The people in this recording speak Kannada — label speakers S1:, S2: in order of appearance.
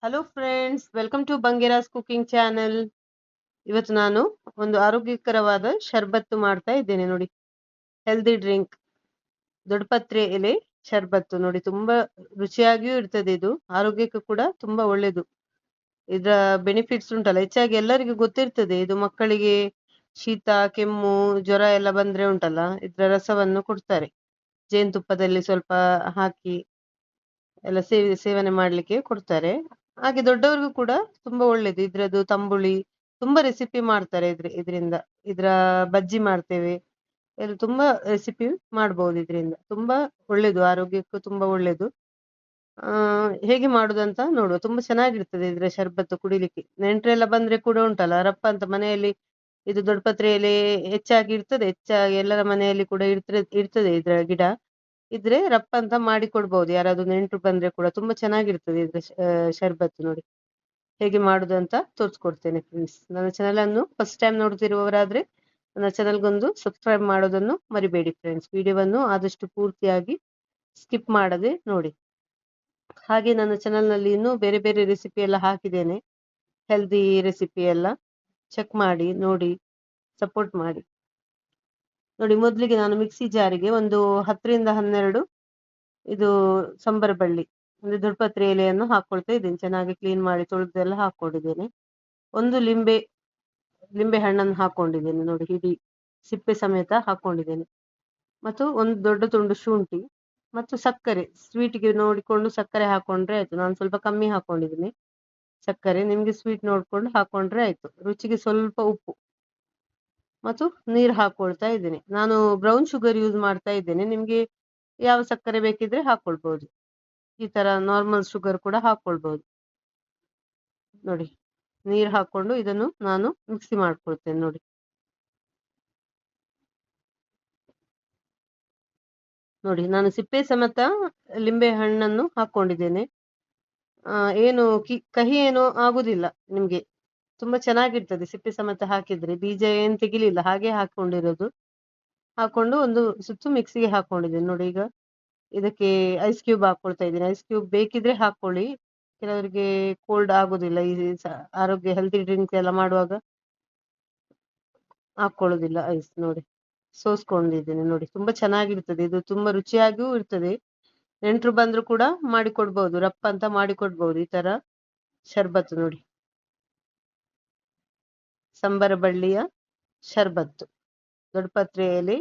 S1: Hello friends, welcome to Bangera's cooking channel. ಇವತ್ತು ನಾನು ಒಂದು ಆರೋಗ್ಯಕರವಾದ ಶರ್ಬತ್ತು ಮಾಡ್ತಾ ಇದ್ದೇನೆ ನೋಡಿ. ಹೆಲ್ದಿ ಡ್ರಿಂಕ್, ದೊಡ್ಡಪತ್ರೆ ಎಲೆ ಶರ್ಬತ್ತು ನೋಡಿ. ತುಂಬಾ ರುಚಿಯಾಗಿಯೂ ಇರ್ತದೆ. ಇದು ಆರೋಗ್ಯಕ್ಕೂ ಕೂಡ ತುಂಬಾ ಒಳ್ಳೇದು. ಇದರ ಬೆನಿಫಿಟ್ಸ್ ಉಂಟಲ್ಲ, ಹೆಚ್ಚಾಗಿ ಎಲ್ಲರಿಗೂ ಗೊತ್ತಿರ್ತದೆ. ಇದು ಮಕ್ಕಳಿಗೆ ಶೀತ, ಕೆಮ್ಮು, ಜ್ವರ ಎಲ್ಲ ಬಂದ್ರೆ ಉಂಟಲ್ಲ, ಇದರ ರಸವನ್ನು ಕೊಡ್ತಾರೆ. ಜೇನುತುಪ್ಪದಲ್ಲಿ ಸ್ವಲ್ಪ ಹಾಕಿ ಎಲ್ಲ ಸೇವನೆ ಮಾಡ್ಲಿಕ್ಕೆ ಕೊಡ್ತಾರೆ. ಹಾಗೆ ದೊಡ್ಡವರಿಗೂ ಕೂಡ ತುಂಬಾ ಒಳ್ಳೇದು. ಇದ್ರದ್ದು ತಂಬುಳಿ ತುಂಬಾ ರೆಸಿಪಿ ಮಾಡ್ತಾರೆ. ಇದರಿಂದ ಇದ್ರ ಬಜ್ಜಿ ಮಾಡ್ತೇವೆ. ಇದು ತುಂಬಾ ರೆಸಿಪಿ ಮಾಡ್ಬೋದು. ಇದರಿಂದ ತುಂಬಾ ಒಳ್ಳೇದು, ಆರೋಗ್ಯಕ್ಕೂ ತುಂಬಾ ಒಳ್ಳೇದು. ಹೇಗೆ ಮಾಡುದಂತ ನೋಡುವ. ತುಂಬಾ ಚೆನ್ನಾಗಿರ್ತದೆ ಇದ್ರ ಶರ್ಬತ್ತು ಕುಡಿಲಿಕ್ಕೆ. ನೆಂಟ್ರೆಲ್ಲ ಬಂದ್ರೆ ಕೂಡ ಉಂಟಲ್ಲ, ರಪ್ಪ ಅಂತ ಮನೆಯಲ್ಲಿ ಇದು ದೊಡ್ಡಪತ್ರೆ ಎಲೆ ಹೆಚ್ಚಾಗಿ ಇರ್ತದೆ. ಹೆಚ್ಚಾಗಿ ಎಲ್ಲರ ಮನೆಯಲ್ಲಿ ಕೂಡ ಇರ್ತದೆ ಇದ್ರ ಗಿಡ. ಇದ್ರೆ ರಪ್ಪ ಅಂತ ಮಾಡಿ ಕೊಡ್ಬಹುದು. ಯಾರಾದ್ರೂ ನೆಂಟ್ರು ಬಂದ್ರೆ ಕೂಡ ತುಂಬಾ ಚೆನ್ನಾಗಿರ್ತದೆ ಇದ್ರ ಶರ್ಬತ್ತು ನೋಡಿ. ಹೇಗೆ ಮಾಡುದು ಅಂತ ತೋರಿಸ್ಕೊಡ್ತೇನೆ ಫ್ರೆಂಡ್ಸ್. ನನ್ನ ಚಾನೆಲ್ ಅನ್ನು ಫಸ್ಟ್ ಟೈಮ್ ನೋಡ್ತಿರುವವರಾದ್ರೆ ನನ್ನ ಚಾನೆಲ್ಗೊಂದು ಸಬ್ಸ್ಕ್ರೈಬ್ ಮಾಡೋದನ್ನು ಮರಿಬೇಡಿ ಫ್ರೆಂಡ್ಸ್. ವಿಡಿಯೋವನ್ನು ಆದಷ್ಟು ಪೂರ್ತಿಯಾಗಿ ಸ್ಕಿಪ್ ಮಾಡದೆ ನೋಡಿ. ಹಾಗೆ ನನ್ನ ಚಾನೆಲ್ ನಲ್ಲಿ ಇನ್ನೂ ಬೇರೆ ಬೇರೆ ರೆಸಿಪಿ ಎಲ್ಲ ಹಾಕಿದ್ದೇನೆ. ಹೆಲ್ದಿ ರೆಸಿಪಿ ಎಲ್ಲ ಚೆಕ್ ಮಾಡಿ ನೋಡಿ, ಸಪೋರ್ಟ್ ಮಾಡಿ ನೋಡಿ. ಮೊದಲಿಗೆ ನಾನು ಮಿಕ್ಸಿ ಜಾರಿಗೆ ಒಂದು 10ರಿಂದ 12 ಇದು ಸಂಬರ ಬಳ್ಳಿ ಅಂದ್ರೆ ದೊಡ್ಡಪತ್ರೆ ಎಲೆಯನ್ನು ಹಾಕೊಳ್ತಾ ಇದ್ದೇನೆ. ಚೆನ್ನಾಗಿ ಕ್ಲೀನ್ ಮಾಡಿ ತೊಳೆದೆಲ್ಲ ಹಾಕೊಂಡಿದ್ದೇನೆ. ಒಂದು ಲಿಂಬೆ ಹಣ್ಣನ್ನು ಹಾಕೊಂಡಿದ್ದೇನೆ ನೋಡಿ, ಇಡೀ ಸಿಪ್ಪೆ ಸಮೇತ ಹಾಕೊಂಡಿದ್ದೇನೆ. ಮತ್ತು ಒಂದು ದೊಡ್ಡ ತುಂಡು ಶುಂಠಿ ಮತ್ತು ಸಕ್ಕರೆ. ಸ್ವೀಟ್ಗೆ ನೋಡಿಕೊಂಡು ಸಕ್ಕರೆ ಹಾಕೊಂಡ್ರೆ ಆಯ್ತು. ನಾನು ಸ್ವಲ್ಪ ಕಮ್ಮಿ ಹಾಕೊಂಡಿದ್ದೀನಿ ಸಕ್ಕರೆ. ನಿಮ್ಗೆ ಸ್ವೀಟ್ ನೋಡ್ಕೊಂಡು ಹಾಕೊಂಡ್ರೆ ಆಯ್ತು. ರುಚಿಗೆ ಸ್ವಲ್ಪ ಉಪ್ಪು ಮತ್ತು ನೀರು ಹಾಕೊಳ್ತಾ ಇದ್ದೇನೆ. ನಾನು ಬ್ರೌನ್ ಶುಗರ್ ಯೂಸ್ ಮಾಡ್ತಾ ಇದ್ದೇನೆ. ನಿಮ್ಗೆ ಯಾವ ಸಕ್ಕರೆ ಬೇಕಿದ್ರೆ ಹಾಕೊಳ್ಬಹುದು. ಈ ತರ ನಾರ್ಮಲ್ ಶುಗರ್ ಕೂಡ ಹಾಕೊಳ್ಬಹುದು ನೋಡಿ. ನೀರು ಹಾಕೊಂಡು ಇದನ್ನು ನಾನು ಮಿಕ್ಸಿ ಮಾಡ್ಕೊಳ್ತೇನೆ ನೋಡಿ. ನೋಡಿ, ನಾನು ಸಿಪ್ಪೆ ಸಮೇತ ಲಿಂಬೆ ಹಣ್ಣನ್ನು ಹಾಕೊಂಡಿದ್ದೇನೆ. ಏನು ಕಹಿ ಏನು ಆಗುದಿಲ್ಲ ನಿಮ್ಗೆ. ತುಂಬಾ ಚೆನ್ನಾಗಿರ್ತದೆ ಸಿಪ್ಪೆ ಸಮೇತ ಹಾಕಿದ್ರೆ. ಬೀಜ ಏನ್ ತೆಗಿಲಿಲ್ಲ, ಹಾಗೆ ಹಾಕೊಂಡಿರೋದು. ಹಾಕೊಂಡು ಒಂದು ಸುತ್ತು ಮಿಕ್ಸಿಗೆ ಹಾಕೊಂಡಿದ್ದೇನೆ ನೋಡಿ. ಈಗ ಇದಕ್ಕೆ ಐಸ್ ಕ್ಯೂಬ್ ಹಾಕೊಳ್ತಾ ಇದ್ದೀನಿ. ಐಸ್ ಕ್ಯೂಬ್ ಬೇಕಿದ್ರೆ ಹಾಕೊಳ್ಳಿ. ಕೆಲವರಿಗೆ ಕೋಲ್ಡ್ ಆಗುದಿಲ್ಲ. ಈ ಆರೋಗ್ಯ ಹೆಲ್ದಿ ಡ್ರಿಂಕ್ ಎಲ್ಲ ಮಾಡುವಾಗ ಹಾಕೊಳ್ಳುದಿಲ್ಲ ಐಸ್ ನೋಡಿ. ಸೋಸ್ಕೊಂಡಿದ್ದೇನೆ ನೋಡಿ. ತುಂಬಾ ಚೆನ್ನಾಗಿರ್ತದೆ ಇದು. ತುಂಬಾ ರುಚಿಯಾಗಿಯೂ ಇರ್ತದೆ. ನೆಂಟ್ರು ಬಂದ್ರು ಕೂಡ ಮಾಡಿಕೊಡ್ಬಹುದು. ರಪ್ಪ ಅಂತ ಮಾಡಿಕೊಡ್ಬಹುದು ಈ ತರ ಶರ್ಬತ್ತು ನೋಡಿ. ಸಂಬರ ಬಳ್ಳಿಯ ಶರ್ಬತ್ತು, ದೊಡ್ಡಪತ್ರೆ ಎಲೆ